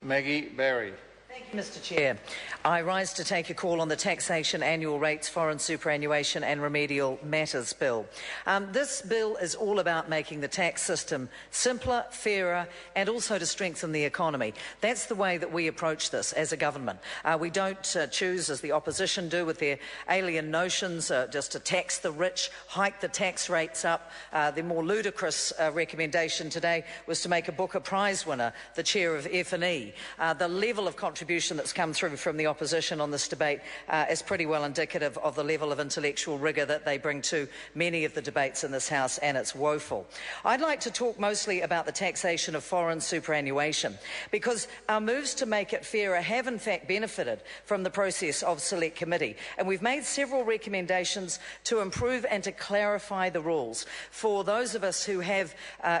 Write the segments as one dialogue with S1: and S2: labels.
S1: Maggie Barry.
S2: Thank you, Mr Chair. I rise to take a call on the Taxation, Annual Rates, Foreign Superannuation and Remedial Matters Bill. This bill is all about making the tax system simpler, fairer and also to strengthen the economy. That's the way that we approach this as a government. We don't choose, as the opposition do with their alien notions, just to tax the rich, hike the tax rates up. The more ludicrous recommendation today was to make a Booker Prize winner the chair of F&E. The level of contribution that's come through from the opposition on this debate is pretty well indicative of the level of intellectual rigour that they bring to many of the debates in this House, and it's woeful. I'd like to talk mostly about the taxation of foreign superannuation, because our moves to make it fairer have in fact benefited from the process of Select Committee, and we've made several recommendations to improve and to clarify the rules. For those of us who have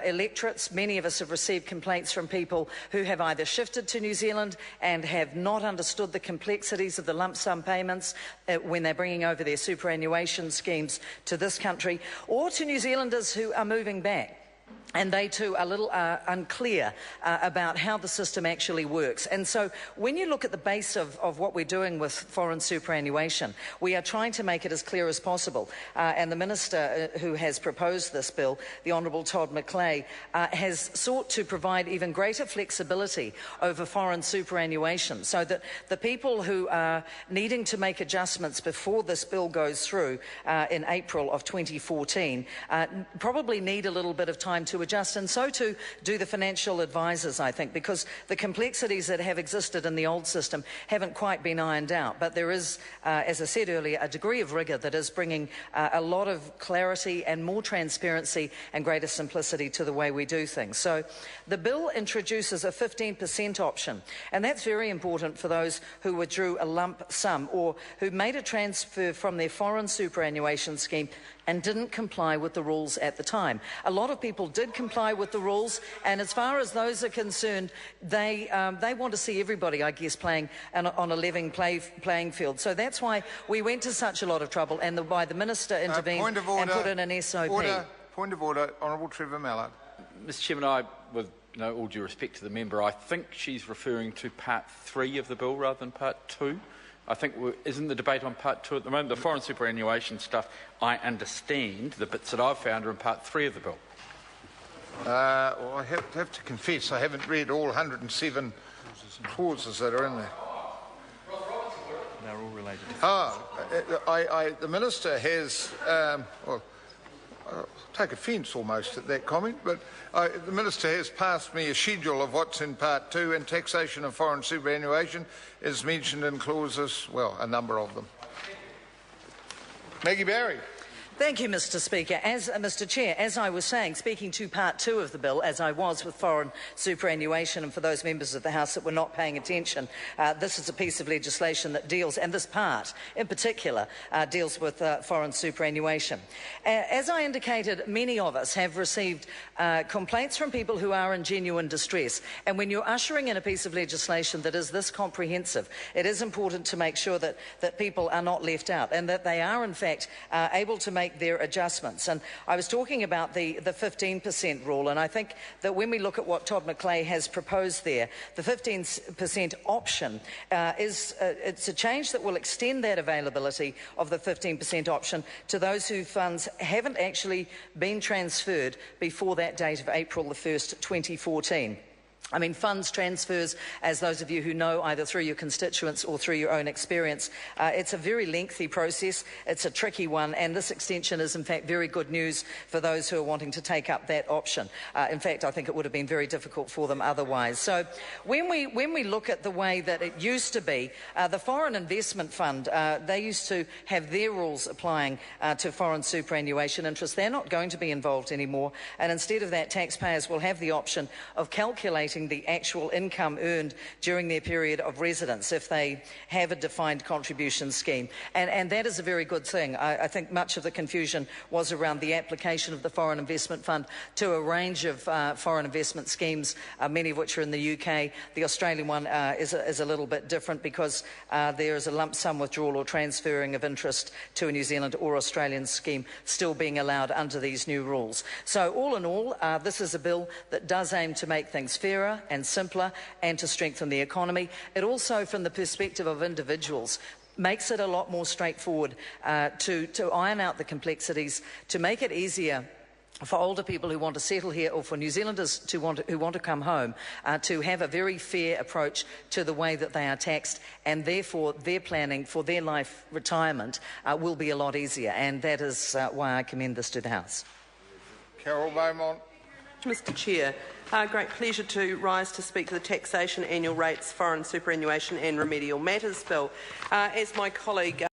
S2: electorates, many of us have received complaints from people who have either shifted to New Zealand and have not understood the complexities of the lump sum payments when they're bringing over their superannuation schemes to this country, or to New Zealanders who are moving back. And they too are a little unclear about how the system actually works. And so when you look at the base of what we're doing with foreign superannuation, we are trying to make it as clear as possible. And the Minister who has proposed this bill, the Honourable Todd McClay, has sought to provide even greater flexibility over foreign superannuation, so that the people who are needing to make adjustments before this bill goes through in April of 2014 probably need a little bit of time to adjust, and so too do the financial advisors, I think, because the complexities that have existed in the old system haven't quite been ironed out. But there is, as I said earlier, a degree of rigour that is bringing a lot of clarity and more transparency and greater simplicity to the way we do things. So the bill introduces a 15% option, and that's very important for those who withdrew a lump sum or who made a transfer from their foreign superannuation scheme and didn't comply with the rules at the time. A lot of people did comply with the rules, and as far as those are concerned, they want to see everybody, I guess, playing on a level playing field. So that's why we went to such a lot of trouble, and why the Minister intervened and put in an SOP.
S1: Point of order, Honourable Trevor Mallard.
S3: Mr Chairman, with all due respect to the member, I think she's referring to Part 3 of the bill rather than Part 2. I think isn't the debate on Part 2 at the moment? The foreign superannuation stuff, I understand the bits that I've found are in Part 3 of the bill.
S1: Well, I have to confess I haven't read all 107 clauses that are in there.
S3: They're all related.
S1: The Minister has, well, I'll take offence almost at that comment, but the Minister has passed me a schedule of what's in Part 2, and taxation of foreign superannuation is mentioned in clauses, well, a number of them. Maggie Barry.
S2: Thank you, Mr Speaker. Mr Chair, as I was saying, speaking to Part 2 of the bill, as I was with foreign superannuation, and for those members of the House that were not paying attention, this is a piece of legislation that deals, and this part in particular, deals with foreign superannuation. As I indicated, many of us have received complaints from people who are in genuine distress, and when you're ushering in a piece of legislation that is this comprehensive, it is important to make sure that people are not left out, and that they are in fact able to make their adjustments. And I was talking about the 15% rule, and I think that when we look at what Todd McClay has proposed there, the 15% option it's a change that will extend that availability of the 15% option to those whose funds haven't actually been transferred before that date of April the 1st, 2014. I mean, funds transfers, as those of you who know, either through your constituents or through your own experience, it's a very lengthy process, it's a tricky one, and this extension is in fact very good news for those who are wanting to take up that option. In fact, I think it would have been very difficult for them otherwise. So when we look at the way that it used to be, the Foreign Investment Fund, they used to have their rules applying to foreign superannuation interests. They're not going to be involved anymore, and instead of that, taxpayers will have the option of calculating the actual income earned during their period of residence if they have a defined contribution scheme. And that is a very good thing. I think much of the confusion was around the application of the Foreign Investment Fund to a range of foreign investment schemes, many of which are in the UK. The Australian one is a little bit different because there is a lump sum withdrawal or transferring of interest to a New Zealand or Australian scheme still being allowed under these new rules. So all in all, this is a bill that does aim to make things fairer, fairer and simpler and to strengthen the economy. It also, from the perspective of individuals, makes it a lot more straightforward to iron out the complexities, to make it easier for older people who want to settle here or for New Zealanders who want to come home to have a very fair approach to the way that they are taxed, and therefore their planning for their life retirement will be a lot easier, and that is why I commend this to the House.
S1: Carol Beaumont.
S4: Mr Chair, great pleasure to rise to speak to the Taxation, Annual Rates, Foreign Superannuation and Remedial Matters Bill. As my colleague